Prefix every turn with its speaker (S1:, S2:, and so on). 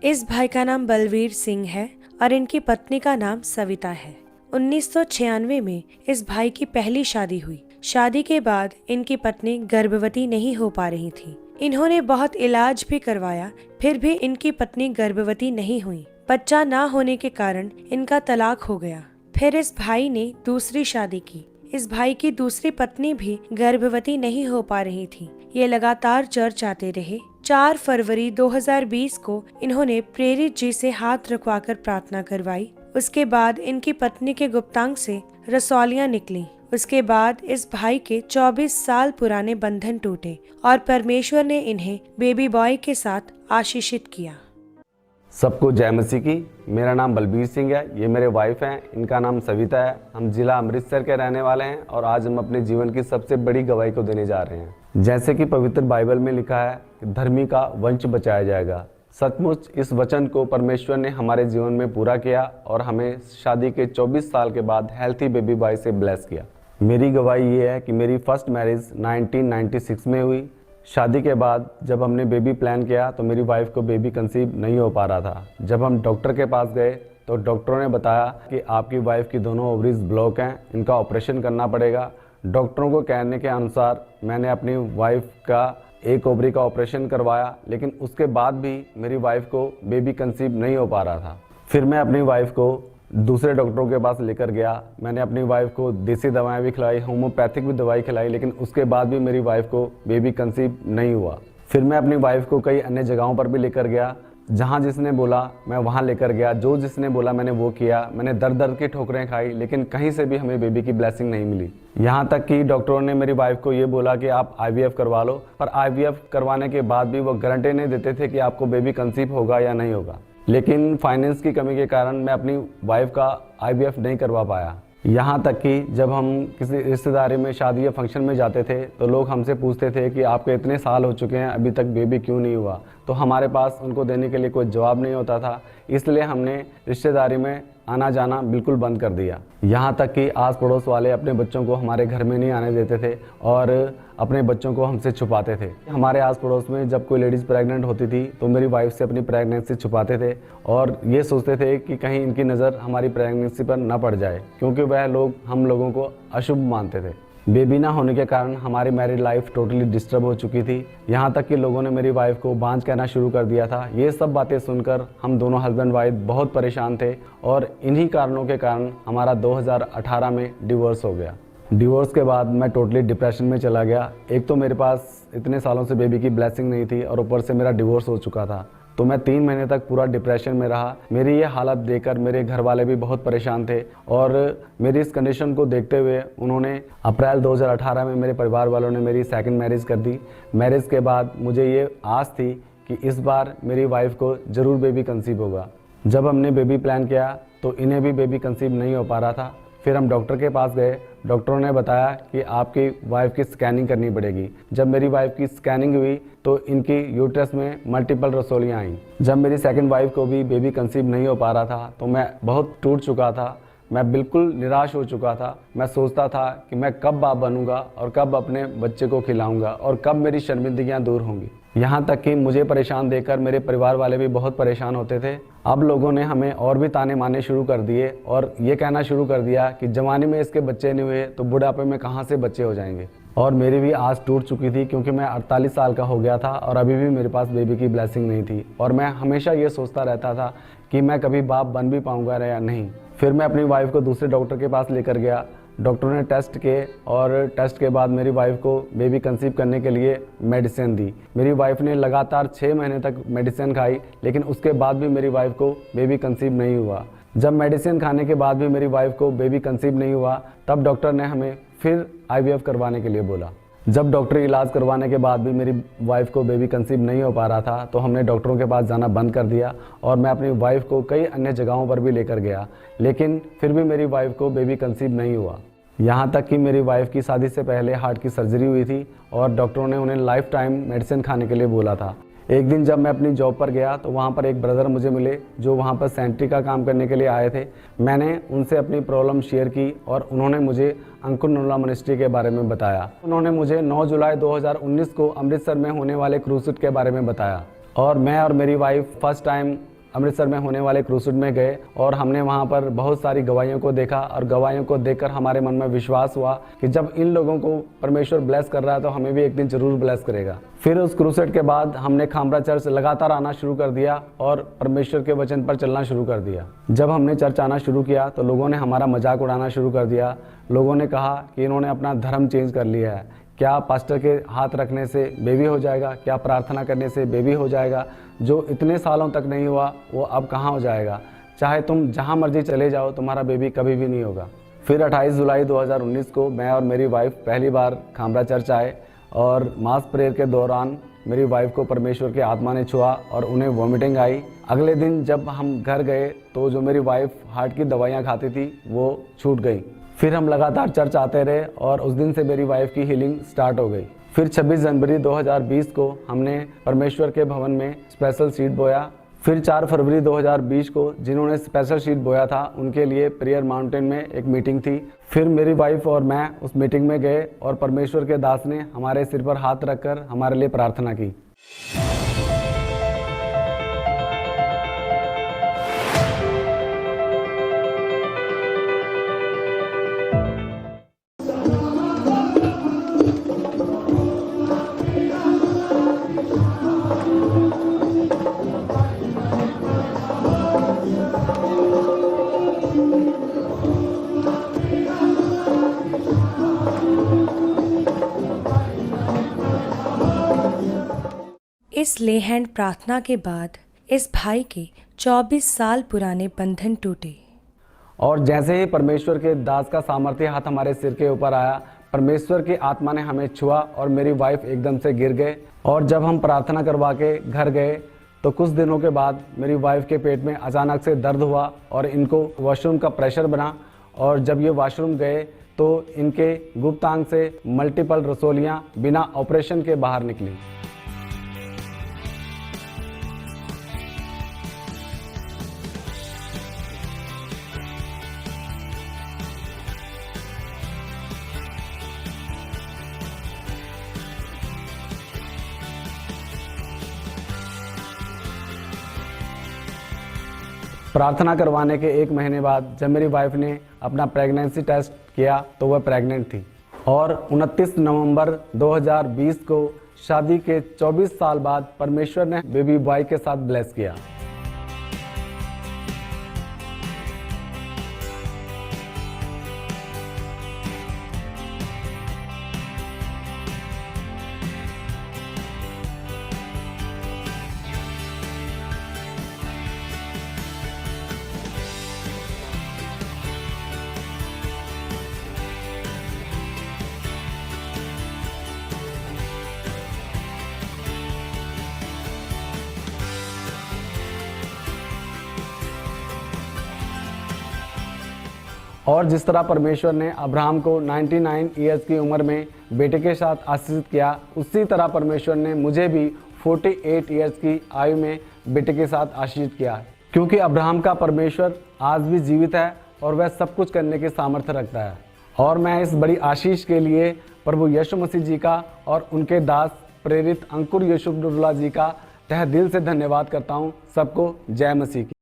S1: इस भाई का नाम बलवीर सिंह है और इनकी पत्नी का नाम सविता है। 1996 में इस भाई की पहली शादी हुई। शादी के बाद इनकी पत्नी गर्भवती नहीं हो पा रही थी। इन्होंने बहुत इलाज भी करवाया, फिर भी इनकी पत्नी गर्भवती नहीं हुई। बच्चा ना होने के कारण इनका तलाक हो गया। फिर इस भाई ने दूसरी शादी की। इस भाई की दूसरी पत्नी भी गर्भवती नहीं हो पा रही थी। ये लगातार चर्च आते रहे। 4 फरवरी 2020 को इन्होंने प्रेरित जी से हाथ रखवाकर प्रार्थना करवाई। उसके बाद इनकी पत्नी के गुप्तांग से रसौलियां निकली। उसके बाद इस भाई के 24 साल पुराने बंधन टूटे और परमेश्वर ने इन्हें बेबी बॉय के साथ आशीषित किया।
S2: सबको जय मसीह की। मेरा नाम बलबीर सिंह है, ये मेरे वाइफ हैं, इनका नाम सविता है। हम जिला अमृतसर के रहने वाले हैं और आज हम अपने जीवन की सबसे बड़ी गवाही को देने जा रहे हैं। जैसे कि पवित्र बाइबल में लिखा है कि धर्मी का वंश बचाया जाएगा। सचमुच इस वचन को परमेश्वर ने हमारे जीवन में पूरा किया और हमें शादी के 24 साल के बाद हेल्थी बेबी बॉय से ब्लेस किया। मेरी गवाही ये है कि मेरी फर्स्ट मैरिज 1996 में हुई। शादी के बाद जब हमने बेबी प्लान किया तो मेरी वाइफ को बेबी कंसीव नहीं हो पा रहा था। जब हम डॉक्टर के पास गए तो डॉक्टरों ने बताया कि आपकी वाइफ की दोनों ओवरीज ब्लॉक हैं, इनका ऑपरेशन करना पड़ेगा। डॉक्टरों को कहने के अनुसार मैंने अपनी वाइफ का एक ओवरी का ऑपरेशन करवाया, लेकिन उसके बाद भी मेरी वाइफ को बेबी कंसीव नहीं हो पा रहा था। फिर मैं अपनी वाइफ को दूसरे डॉक्टरों के पास लेकर गया। मैंने अपनी वाइफ को देसी दवाएं भी खिलाई, होम्योपैथिक भी दवाई खिलाई, लेकिन उसके बाद भी मेरी वाइफ को बेबी कंसीव नहीं हुआ। फिर मैं अपनी वाइफ को कई अन्य जगहों पर भी लेकर गया। जहाँ जिसने बोला मैं वहाँ लेकर गया, जो जिसने बोला मैंने वो किया। मैंने दर दर की ठोकरें खाई, लेकिन कहीं से भी हमें बेबी की ब्लेसिंग नहीं मिली। यहाँ तक कि डॉक्टरों ने मेरी वाइफ को ये बोला कि आप IVF करवा लो, पर IVF करवाने के बाद भी वो गारंटी नहीं देते थे कि आपको बेबी कंसीव होगा या नहीं होगा। लेकिन फाइनेंस की कमी के कारण मैं अपनी वाइफ का IVF नहीं करवा पाया। यहाँ तक कि जब हम किसी रिश्तेदारी में शादी या फंक्शन में जाते थे तो लोग हमसे पूछते थे कि आपके इतने साल हो चुके हैं, अभी तक बेबी क्यों नहीं हुआ। तो हमारे पास उनको देने के लिए कोई जवाब नहीं होता था, इसलिए हमने रिश्तेदारी में आना जाना बिल्कुल बंद कर दिया। यहाँ तक कि आस पड़ोस वाले अपने बच्चों को हमारे घर में नहीं आने देते थे और अपने बच्चों को हमसे छुपाते थे। हमारे आस पड़ोस में जब कोई लेडीज़ प्रेग्नेंट होती थी तो मेरी वाइफ से अपनी प्रेगनेंसी छुपाते थे और ये सोचते थे कि कहीं इनकी नज़र हमारी प्रेगनेंसी पर न पड़ जाए, क्योंकि वह लोग हम लोगों को अशुभ मानते थे। बेबी ना होने के कारण हमारी मैरिड लाइफ टोटली डिस्टर्ब हो चुकी थी। यहाँ तक कि लोगों ने मेरी वाइफ को बांझ कहना शुरू कर दिया था। ये सब बातें सुनकर हम दोनों हस्बैंड वाइफ बहुत परेशान थे और इन्हीं कारणों के कारण हमारा 2018 में डिवोर्स हो गया। डिवोर्स के बाद मैं टोटली डिप्रेशन में चला गया। एक तो मेरे पास इतने सालों से बेबी की ब्लेसिंग नहीं थी और ऊपर से मेरा डिवोर्स हो चुका था, तो मैं 3 महीने तक पूरा डिप्रेशन में रहा। मेरी ये हालत देखकर मेरे घर वाले भी बहुत परेशान थे और मेरी इस कंडीशन को देखते हुए उन्होंने अप्रैल 2018 में मेरे परिवार वालों ने मेरी सेकंड मैरिज कर दी। मैरिज के बाद मुझे ये आस थी कि इस बार मेरी वाइफ को ज़रूर बेबी कंसीव होगा। जब हमने बेबी प्लान किया तो इन्हें भी बेबी कंसीव नहीं हो पा रहा था। फिर हम डॉक्टर के पास गए। डॉक्टरों ने बताया कि आपकी वाइफ की स्कैनिंग करनी पड़ेगी। जब मेरी वाइफ की स्कैनिंग हुई तो इनकी यूट्रस में मल्टीपल रसौलियाँ आईं। जब मेरी सेकंड वाइफ को भी बेबी कंसीव नहीं हो पा रहा था तो मैं बहुत टूट चुका था। मैं बिल्कुल निराश हो चुका था। मैं सोचता था कि मैं कब बाप बनूंगा और कब अपने बच्चे को खिलाऊंगा और कब मेरी शर्मिंदगियां दूर होंगी। यहाँ तक कि मुझे परेशान देखकर मेरे परिवार वाले भी बहुत परेशान होते थे। अब लोगों ने हमें और भी ताने मारने शुरू कर दिए और ये कहना शुरू कर दिया कि जवानी में इसके बच्चे नहीं हुए तो बुढ़ापे में कहाँ से बच्चे हो जाएंगे। और मेरी भी आस टूट चुकी थी, क्योंकि मैं 48 साल का हो गया था और अभी भी मेरे पास बेबी की ब्लेसिंग नहीं थी और मैं हमेशा ये सोचता रहता था कि मैं कभी बाप बन भी पाऊंगा या नहीं। फिर मैं अपनी वाइफ को दूसरे डॉक्टर के पास लेकर गया। डॉक्टरों ने टेस्ट किए और टेस्ट के बाद मेरी वाइफ को बेबी कंसीव करने के लिए मेडिसिन दी। मेरी वाइफ ने लगातार 6 महीने तक मेडिसिन खाई, लेकिन उसके बाद भी मेरी वाइफ को बेबी कंसीव नहीं हुआ। जब मेडिसिन खाने के बाद भी मेरी वाइफ को बेबी कंसीव नहीं हुआ, तब डॉक्टर ने हमें फिर IVF करवाने के लिए बोला। जब डॉक्टरी इलाज करवाने के बाद भी मेरी वाइफ को बेबी कंसीव नहीं हो पा रहा था तो हमने डॉक्टरों के पास जाना बंद कर दिया और मैं अपनी वाइफ को कई अन्य जगहों पर भी लेकर गया, लेकिन फिर भी मेरी वाइफ को बेबी कंसीव नहीं हुआ। यहाँ तक कि मेरी वाइफ की शादी से पहले हार्ट की सर्जरी हुई थी और डॉक्टरों ने उन्हें लाइफ टाइम मेडिसिन खाने के लिए बोला था। एक दिन जब मैं अपनी जॉब पर गया तो वहाँ पर एक ब्रदर मुझे मिले जो वहाँ पर सेंट्री का काम करने के लिए आए थे। मैंने उनसे अपनी प्रॉब्लम शेयर की और उन्होंने मुझे अंकुर नुल्ला मिनिस्ट्री के बारे में बताया। उन्होंने मुझे 9 जुलाई 2019 को अमृतसर में होने वाले क्रूज के बारे में बताया और मैं और मेरी वाइफ फर्स्ट टाइम अमृतसर में होने वाले क्रूसेड में गए और हमने वहाँ पर बहुत सारी गवाहियों को देखा और गवाहियों को देखकर हमारे मन में विश्वास हुआ कि जब इन लोगों को परमेश्वर ब्लेस कर रहा है तो हमें भी एक दिन जरूर ब्लेस करेगा। फिर उस क्रूसेड के बाद हमने खामरा चर्च लगातार आना शुरू कर दिया और परमेश्वर के वचन पर चलना शुरू कर दिया। जब हमने चर्च आना शुरू किया तो लोगों ने हमारा मजाक उड़ाना शुरू कर दिया। लोगों ने कहा कि इन्होंने अपना धर्म चेंज कर लिया है। क्या पास्टर के हाथ रखने से बेबी हो जाएगा? क्या प्रार्थना करने से बेबी हो जाएगा? जो इतने सालों तक नहीं हुआ वो अब कहाँ हो जाएगा? चाहे तुम जहाँ मर्जी चले जाओ, तुम्हारा बेबी कभी भी नहीं होगा। फिर 28 जुलाई 2019 को मैं और मेरी वाइफ पहली बार खामरा चर्च आए और मास प्रेयर के दौरान मेरी वाइफ को परमेश्वर की आत्मा ने छुआ और उन्हें वॉमिटिंग आई। अगले दिन जब हम घर गए तो जो मेरी वाइफ हार्ट की दवाइयाँ खाती थी वो छूट गई। फिर हम लगातार चर्च आते रहे और उस दिन से मेरी वाइफ की हीलिंग स्टार्ट हो गई। फिर 26 जनवरी 2020 को हमने परमेश्वर के भवन में स्पेशल सीड बोया। फिर 4 फरवरी 2020 को जिन्होंने स्पेशल सीड बोया था उनके लिए प्रेयर माउंटेन में एक मीटिंग थी। फिर मेरी वाइफ और मैं उस मीटिंग में गए और परमेश्वर के दास ने हमारे सिर पर हाथ रखकर हमारे लिए प्रार्थना की।
S1: इस ले हैंड प्रार्थना के बाद इस भाई के 24 साल पुराने बंधन टूटे।
S2: और जैसे ही परमेश्वर के दास का सामर्थ्य हाथ हमारे सिर के ऊपर आया, परमेश्वर की आत्मा ने हमें छुआ और मेरी वाइफ एकदम से गिर गए। और जब हम प्रार्थना करवा के घर गए तो कुछ दिनों के बाद मेरी वाइफ के पेट में अचानक से दर्द हुआ और इनको वॉशरूम का प्रेशर बना। और जब ये वॉशरूम गए तो इनके गुप्तांग से मल्टीपल रसोलियाँ बिना ऑपरेशन के बाहर निकली। प्रार्थना करवाने के 1 महीने बाद जब मेरी वाइफ ने अपना प्रेगनेंसी टेस्ट किया तो वह प्रेग्नेंट थी। और 29 नवंबर 2020 को शादी के 24 साल बाद परमेश्वर ने बेबी बॉय के साथ ब्लेस किया। और जिस तरह परमेश्वर ने अब्राहम को 99 ईयर्स की उम्र में बेटे के साथ आशीषित किया, उसी तरह परमेश्वर ने मुझे भी 48 ईयर्स की आयु में बेटे के साथ आशीषित किया। क्योंकि अब्राहम का परमेश्वर आज भी जीवित है और वह सब कुछ करने के सामर्थ्य रखता है। और मैं इस बड़ी आशीष के लिए प्रभु यीशु मसीह जी का और उनके दास प्रेरित अंकुर यूसुफ नूरुल्लाह जी का तहे दिल से धन्यवाद करता हूँ। सबको जय मसीह की।